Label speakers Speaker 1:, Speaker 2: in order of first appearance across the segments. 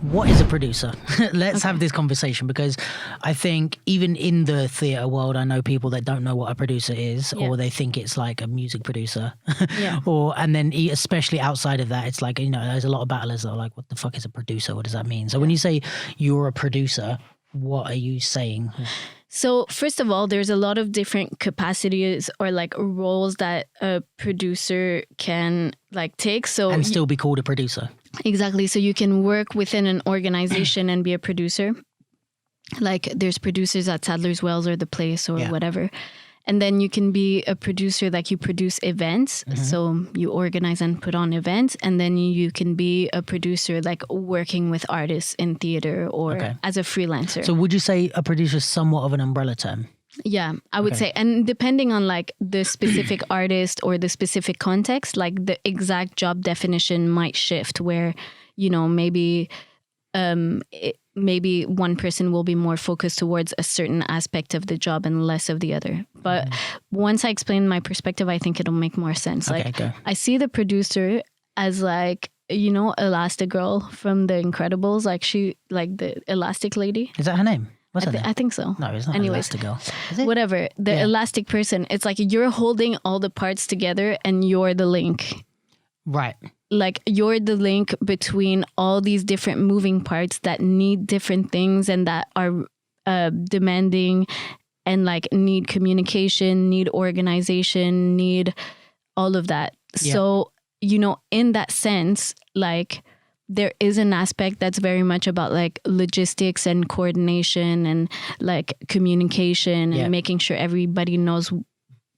Speaker 1: what is a producer? Let's have this conversation, because I think even in the theatre world, I know people that don't know what a producer is, or they think it's like a music producer. And then especially outside of that, it's like, you know, there's a lot of battlers that are like, what the fuck is a producer? What does that mean? So when you say you're a producer, what are you saying?
Speaker 2: So first of all, there's a lot of different capacities or like roles that a producer can like take. So
Speaker 1: and still be called a producer.
Speaker 2: Exactly. So you can work within an organization and be a producer. Like there's producers at Sadler's Wells or The Place or whatever. And then you can be a producer, like you produce events. So you organize and put on events. And then you can be a producer, like working with artists in theater or as a freelancer.
Speaker 1: So would you say a producer is somewhat of an umbrella term?
Speaker 2: Yeah, I would say. And depending on like the specific artist or the specific context, like the exact job definition might shift where, you know, maybe maybe one person will be more focused towards a certain aspect of the job and less of the other. But once I explain my perspective, I think it'll make more sense. Like I see the producer as like, you know, Elastigirl from The Incredibles, like she, like the elastic lady.
Speaker 1: Is that her name? What's her name?
Speaker 2: I think so.
Speaker 1: No, it's not.
Speaker 2: Anyways,
Speaker 1: Elastigirl. Is it?
Speaker 2: Whatever. The elastic person. It's like you're holding all the parts together and you're the link.
Speaker 1: Right.
Speaker 2: Like you're the link between all these different moving parts that need different things and that are demanding and like need communication, need organization, need all of that. Yeah. So, you know, in that sense, like there is an aspect that's very much about like logistics and coordination and like communication and making sure everybody knows,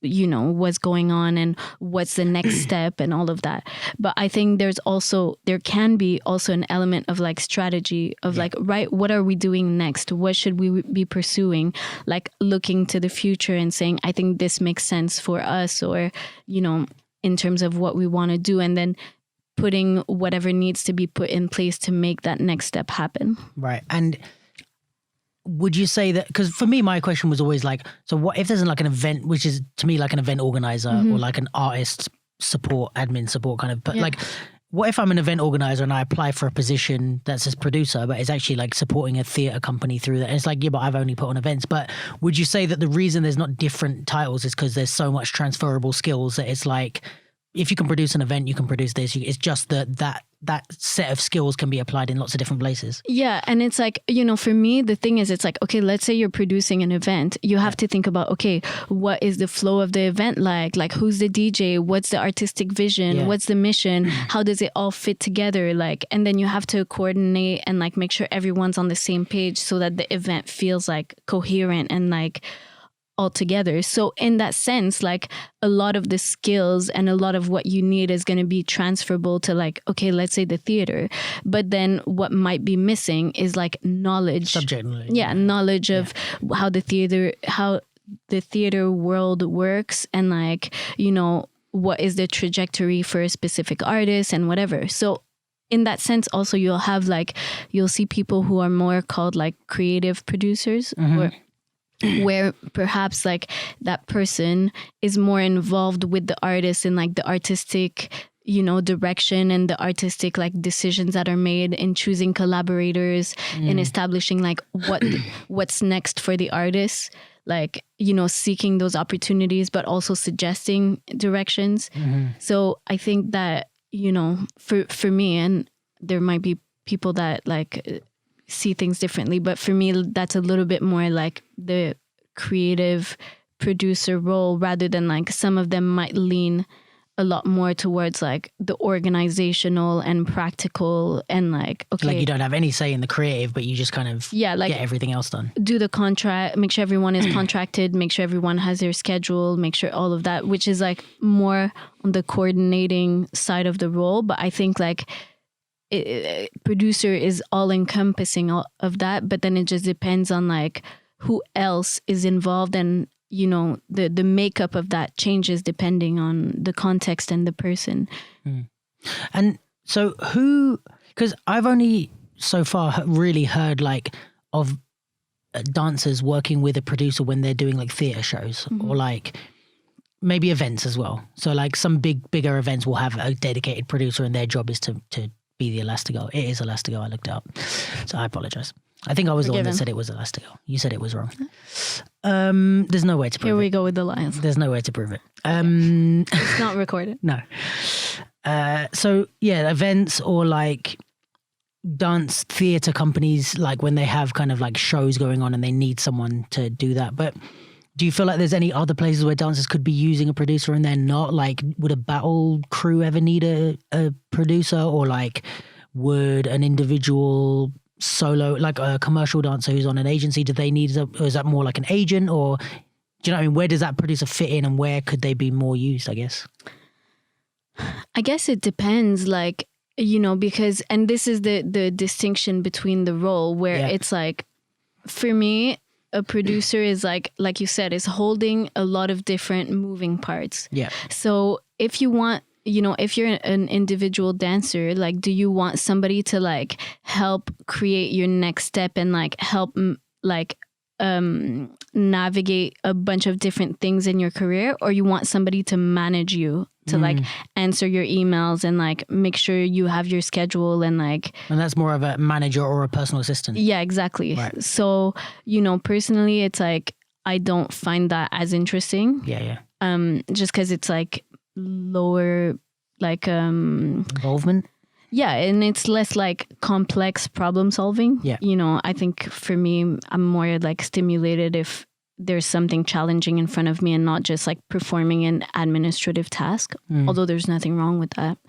Speaker 2: you know, what's going on and what's the next step and all of that. But I think there can be also an element of like strategy of like, right, what are we doing next? What should we be pursuing? Like looking to the future and saying, I think this makes sense for us, or, you know, in terms of what we want to do, and then putting whatever needs to be put in place to make that next step happen. Right.
Speaker 1: And would you say that, because for me, my question was always like, so what if there's like an event, which is to me like an event organizer or like an artist support, admin support kind of, but like, what if I'm an event organizer and I apply for a position that says producer, but it's actually like supporting a theatre company through that? And it's like, yeah, but I've only put on events. But would you say that the reason there's not different titles is because there's so much transferable skills that it's like, if you can produce an event, you can produce this. It's just that set of skills can be applied in lots of different places.
Speaker 2: Yeah. And it's like, you know, for me, the thing is, it's like, okay, let's say you're producing an event. You have to think about, okay, what is the flow of the event like? Like, who's the DJ? What's the artistic vision? What's the mission? How does it all fit together? Like, and then you have to coordinate and like make sure everyone's on the same page so that the event feels like coherent and like altogether. So in that sense, like a lot of the skills and a lot of what you need is going to be transferable to like, okay, let's say the theater. But then what might be missing is like knowledge.
Speaker 1: Subject knowledge.
Speaker 2: Yeah, knowledge of how the theater world works and like, you know, what is the trajectory for a specific artist and whatever. So in that sense, also you'll see people who are more called like creative producers where perhaps like that person is more involved with the artist in like the artistic, you know, direction and the artistic like decisions that are made in choosing collaborators and establishing like what's next for the artist, like, you know, seeking those opportunities, but also suggesting directions. So I think that, you know, for me, and there might be people that like see things differently, but for me, that's a little bit more like the creative producer role, rather than like some of them might lean a lot more towards like the organizational and practical and like, okay,
Speaker 1: like you don't have any say in the creative, but you just kind of
Speaker 2: like
Speaker 1: get everything else done.
Speaker 2: Do the contract, make sure everyone is contracted, make sure everyone has their schedule, make sure all of that, which is like more on the coordinating side of the role. But I think like producer is all encompassing of that, but then it just depends on like who else is involved, and you know the makeup of that changes depending on the context and the person.
Speaker 1: And so because I've only so far really heard like of dancers working with a producer when they're doing like theatre shows or like maybe events as well. So like some bigger events will have a dedicated producer and their job is to be the Elastigirl. It is Elastigirl. I looked it up. So I apologize. I think I was the one that said it was Elastigirl. You said it was wrong. There's no way to prove it.
Speaker 2: Here we go with the lies.
Speaker 1: There's no way to prove it.
Speaker 2: It's not recorded.
Speaker 1: No. So yeah, events or like dance theatre companies, like when they have kind of like shows going on and they need someone to do that. But do you feel like there's any other places where dancers could be using a producer and they're not? Like, would a battle crew ever need a producer, or like would an individual solo, like a commercial dancer who's on an agency, do they need, or is that more like an agent, or do you know what I mean? Where does that producer fit in, and where could they be more used, I guess?
Speaker 2: I guess it depends, like, you know, because, and this is the distinction between the role where it's like, for me, a producer is like you said, is holding a lot of different moving parts. Yeah. So if you want, you know, if you're an individual dancer, like, do you want somebody to like help create your next step and like help like navigate a bunch of different things in your career, or you want somebody to manage you, to like answer your emails and like make sure you have your schedule and like...
Speaker 1: And that's more of a manager or a personal assistant.
Speaker 2: Yeah, exactly. Right. So, you know, personally, it's like, I don't find that as interesting.
Speaker 1: Yeah.
Speaker 2: Just because it's like lower, like...
Speaker 1: involvement?
Speaker 2: Yeah, and it's less like complex problem solving. Yeah. You know, I think for me, I'm more like stimulated if there's something challenging in front of me and not just like performing an administrative task, although there's nothing wrong with that.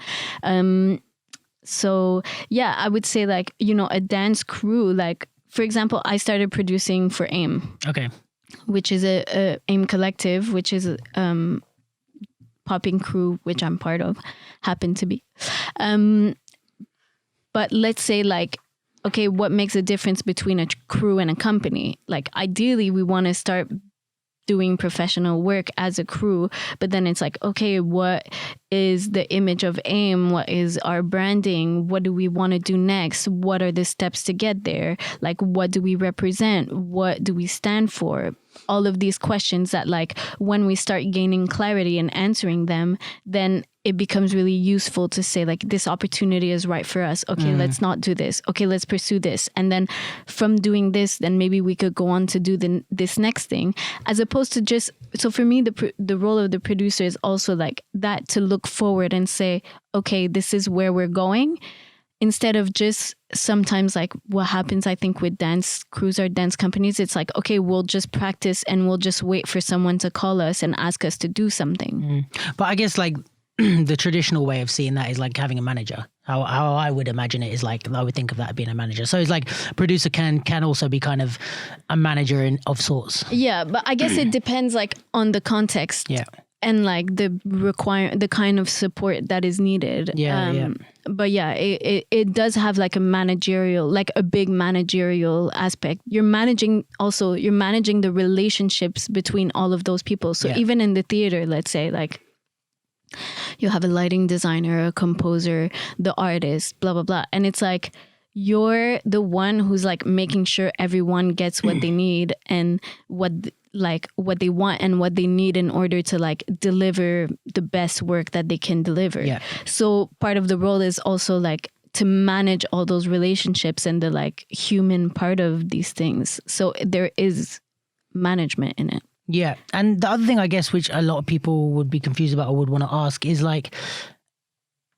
Speaker 2: So yeah, I would say like, you know, a dance crew, like, for example, I started producing for AIM. Okay. Which is a AIM collective, which is popping crew, which I'm part of, happen to be. But let's say like, okay, what makes a difference between a crew and a company? Like, ideally, we want to start doing professional work as a crew, but then it's like, okay, what is the image of AIM? What is our branding? What do we want to do next? What are the steps to get there? Like, what do we represent? What do we stand for? All of these questions that, like, when we start gaining clarity and answering them, then it becomes really useful to say, like, this opportunity is right for us. Okay, let's not do this. Okay, let's pursue this. And then from doing this, then maybe we could go on to do this next thing, as opposed to just... So for me, the role of the producer is also like that, to look forward and say, okay, this is where we're going. Instead of just sometimes like what happens, I think, with dance crews or dance companies, it's like, okay, we'll just practice and we'll just wait for someone to call us and ask us to do something.
Speaker 1: But I guess like the traditional way of seeing that is like having a manager. How I would imagine it is like, I would think of that being a manager. So it's like producer can also be kind of a manager of sorts. Yeah,
Speaker 2: but I guess it depends like on the context. Yeah. And like the kind of support that is needed. Yeah. But yeah, it does have like a managerial, like a big managerial aspect. You're managing the relationships between all of those people. So even in the theater, let's say, like, you have a lighting designer, a composer, the artist, blah, blah, blah. And it's like, you're the one who's like making sure everyone gets what they need and what they want and what they need in order to like deliver the best work that they can deliver. Yeah. So part of the role is also like to manage all those relationships and the like human part of these things. So there is management in it.
Speaker 1: Yeah. And the other thing, I guess, which a lot of people would be confused about or would want to ask is like,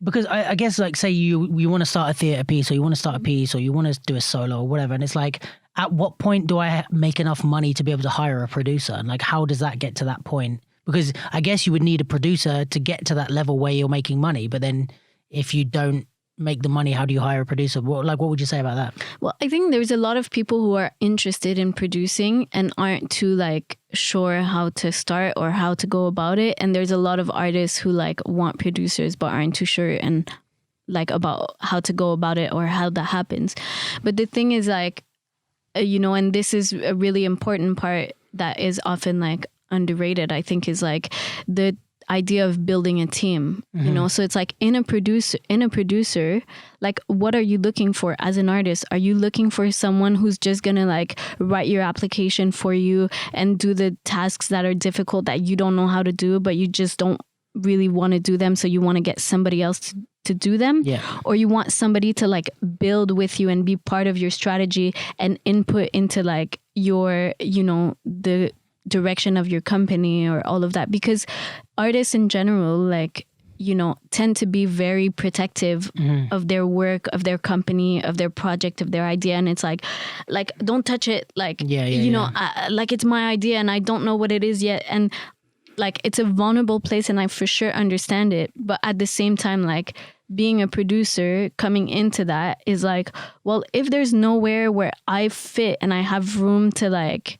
Speaker 1: because I guess like, say you want to start a theatre piece, or you want to start a piece, or you want to do a solo or whatever. And it's like, at what point do I make enough money to be able to hire a producer? And like, how does that get to that point? Because I guess you would need a producer to get to that level where you're making money. But then if you don't make the money, how do you hire a producer? What would you say about that?
Speaker 2: Well, I think there's a lot of people who are interested in producing and aren't too like sure how to start or how to go about it. And there's a lot of artists who like want producers but aren't too sure and like about how to go about it or how that happens. But the thing is like, you know, and this is a really important part that is often like underrated, I think, is like the idea of building a team, you know? So it's like in a producer, like, what are you looking for as an artist? Are you looking for someone who's just gonna like write your application for you and do the tasks that are difficult that you don't know how to do, but you just don't really want to do them, so you want to get somebody else to do them,
Speaker 1: Yeah.
Speaker 2: or you want somebody to like build with you and be part of your strategy and input into like your, you know, the direction of your company or all of that. Because artists in general, like, you know, tend to be very protective of their work, of their company, of their project, of their idea. And it's like, don't touch it. Like, you know, like it's my idea and I don't know what it is yet. And like, it's a vulnerable place and I for sure understand it. But at the same time, like being a producer coming into that is like, well, if there's nowhere where I fit and I have room to like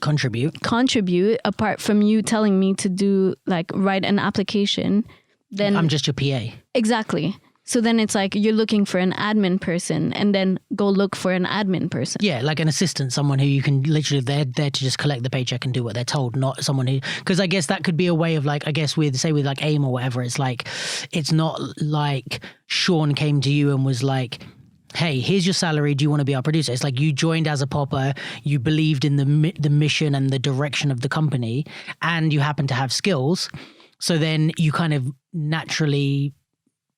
Speaker 2: contribute apart from you telling me to do like write an application, then
Speaker 1: I'm just your PA.
Speaker 2: Exactly. So then it's like you're looking for an admin person and then go look for an admin person.
Speaker 1: Yeah, like an assistant, someone who you can literally, they're there to just collect the paycheck and do what they're told, not someone who, because I guess that could be a way of like, I guess with like AIM or whatever, it's like, it's not like Sean came to you and was like, hey, here's your salary. Do you want to be our producer? It's like you joined as a popper, you believed in the mission and the direction of the company, and you happen to have skills. So then you kind of naturally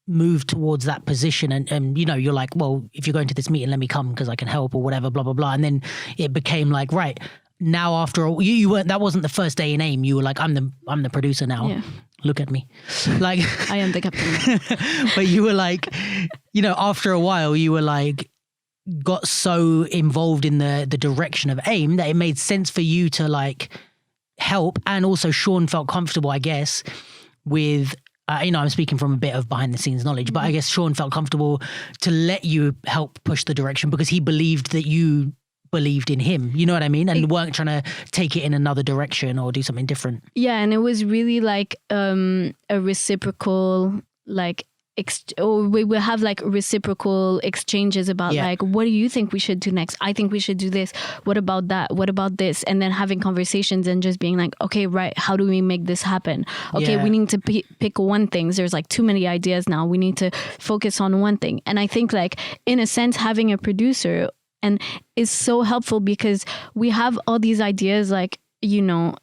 Speaker 1: move towards that position and you know, you're like, well, if you're going to this meeting, let me come because I can help or whatever, blah, blah, blah. And then it became like, right, now after all, you weren't, that wasn't the first day in AIM. You were like, I'm the producer now. Yeah. Look at me. Like
Speaker 2: I am the captain.
Speaker 1: But you were like, you know, after a while you were like, got so involved in the direction of AIM that it made sense for you to like help. And also Sean felt comfortable, I guess, with, you know, I'm speaking from a bit of behind the scenes knowledge, but I guess Sean felt comfortable to let you help push the direction because he believed that you believed in him, you know what I mean? And weren't trying to take it in another direction or do something different.
Speaker 2: Yeah, and it was really like a reciprocal, like, we will have like reciprocal exchanges about like, what do you think we should do next? I think we should do this. What about that? What about this? And then having conversations and just being like, okay, right, how do we make this happen? Okay, we need to pick one thing. There's like too many ideas now. We need to focus on one thing. And I think like, in a sense, having a producer and is so helpful because we have all these ideas like, you know,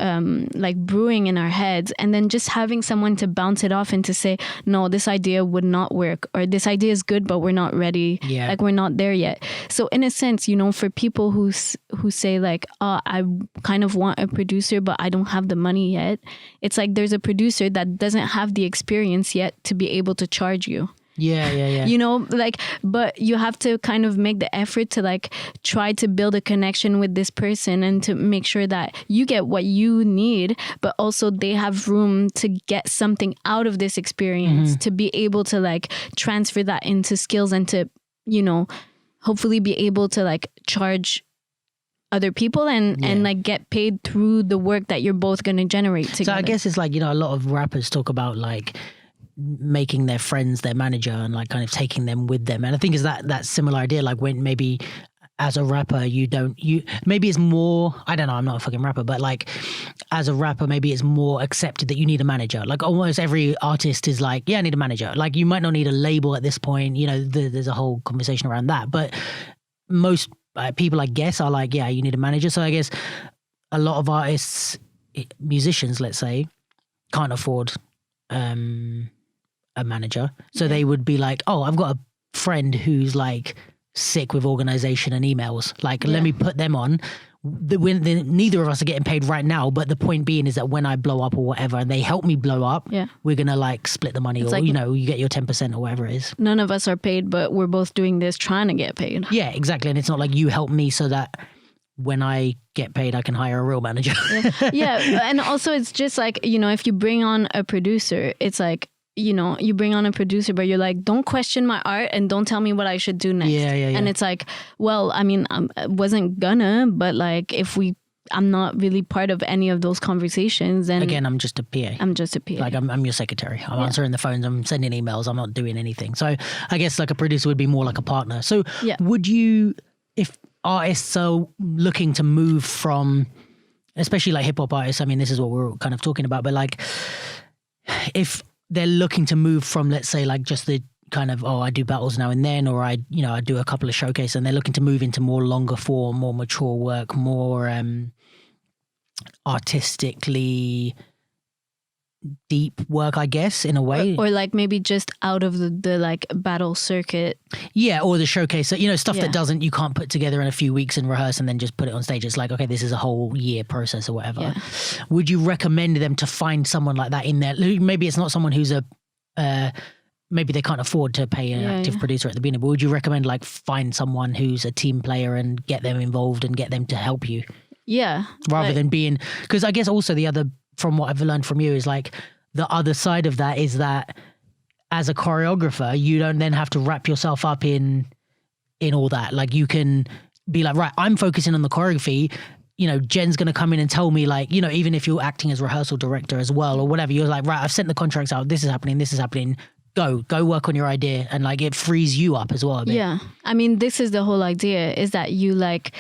Speaker 2: like brewing in our heads, and then just having someone to bounce it off and to say, no, this idea would not work, or this idea is good, but we're not ready. Yeah. Like we're not there yet. So in a sense, you know, for people who say like, oh, I kind of want a producer, but I don't have the money yet. It's like, there's a producer that doesn't have the experience yet to be able to charge you.
Speaker 1: Yeah.
Speaker 2: You know, like, but you have to kind of make the effort to like try to build a connection with this person and to make sure that you get what you need, but also they have room to get something out of this experience to be able to like transfer that into skills and to, you know, hopefully be able to like charge other people and like get paid through the work that you're both going to generate together.
Speaker 1: So I guess it's like, you know, a lot of rappers talk about like making their friends their manager and like kind of taking them with them, and I think is that similar idea, like when maybe as a rapper you maybe it's more, I don't know, I'm not a fucking rapper, but like as a rapper maybe it's more accepted that you need a manager. Like almost every artist is like, yeah, I need a manager. Like you might not need a label at this point, you know, there's a whole conversation around that, but most people I guess are like, yeah, you need a manager. So I guess a lot of artists, musicians let's say, can't afford a manager, so they would be like, oh, I've got a friend who's like sick with organization and emails, like let me put them on. Neither of us are getting paid right now, but the point being is that when I blow up or whatever and they help me blow up, we're gonna like split the money, it's or like, you know, you get your 10% or whatever it is.
Speaker 2: None of us are paid, but we're both doing this trying to get paid. Yeah,
Speaker 1: exactly. And it's not like you help me so that when I get paid I can hire a real manager.
Speaker 2: And also it's just like, you know, if you bring on a producer, it's like, you know, you bring on a producer, but you're like, don't question my art and don't tell me what I should do next. And it's like, well, I mean, I wasn't gonna, but like, I'm not really part of any of those conversations. And
Speaker 1: again, I'm just a PA. Like I'm your secretary. I'm answering the phones. I'm sending emails. I'm not doing anything. So I guess like a producer would be more like a partner. So would you, if artists are looking to move from, especially like hip hop artists, I mean, this is what we're kind of talking about, but like if they're looking to move from, let's say, like just the kind of, oh, I do battles now and then, or I do a couple of showcases, and they're looking to move into more longer form, more mature work, more artistically deep work, I guess, in a way.
Speaker 2: Or like maybe just out of the like battle circuit.
Speaker 1: Yeah, or the showcase. So, stuff that you can't put together in a few weeks and rehearse and then just put it on stage. It's like, okay, this is a whole year process or whatever. Yeah. Would you recommend them to find someone like that in there? Maybe it's not someone who's maybe they can't afford to pay an active producer at the beginning, but would you recommend like find someone who's a team player and get them involved and get them to help you?
Speaker 2: Yeah.
Speaker 1: Rather than being, because I guess also the other, from what I've learned from you, is like the other side of that is that as a choreographer, you don't then have to wrap yourself up in all that. Like you can be like, right, I'm focusing on the choreography. Jen's going to come in and tell me like, even if you're acting as rehearsal director as well or whatever, you're like, right, I've sent the contracts out. This is happening. Go work on your idea. And like, it frees you up as well a bit.
Speaker 2: Yeah. I mean, this is the whole idea, is that you like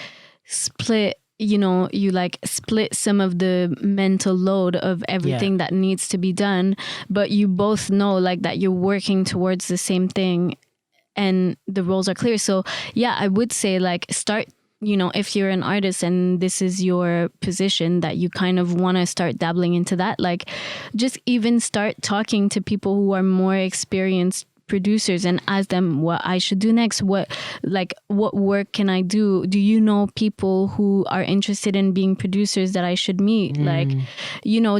Speaker 2: split, you like split some of the mental load of everything that needs to be done, but you both know like that you're working towards the same thing and the roles are clear. So yeah, I would say like start, if you're an artist and this is your position that you kind of want to start dabbling into that, like just even start talking to people who are more experienced producers and ask them what I should do next. What work can I do? Do you know people who are interested in being producers that I should meet? Like,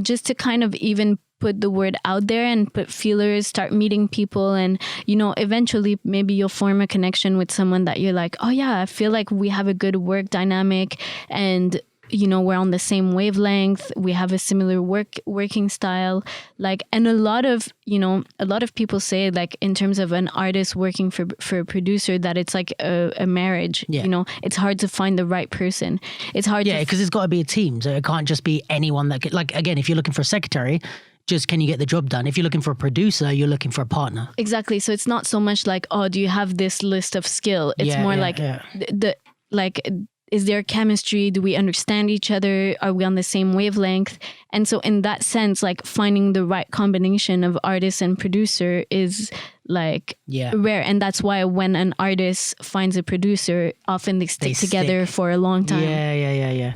Speaker 2: just to kind of even put the word out there and put feelers, start meeting people, and eventually maybe you'll form a connection with someone that you're like, oh yeah, I feel like we have a good work dynamic and we're on the same wavelength, we have a similar working style, like, and a lot of people say like in terms of an artist working for a producer that it's like a marriage. It's hard to find the right person. It's hard
Speaker 1: because it's got to be a team, so it can't just be anyone that could, like, again, if you're looking for a secretary, just can you get the job done? If you're looking for a producer, you're looking for a partner. Exactly.
Speaker 2: So it's not so much like, oh, do you have this list of skill? It's more like is there chemistry? Do we understand each other? Are we on the same wavelength? And so in that sense, like finding the right combination of artist and producer is like rare. And that's why when an artist finds a producer, often they stick together for a long time.
Speaker 1: Yeah.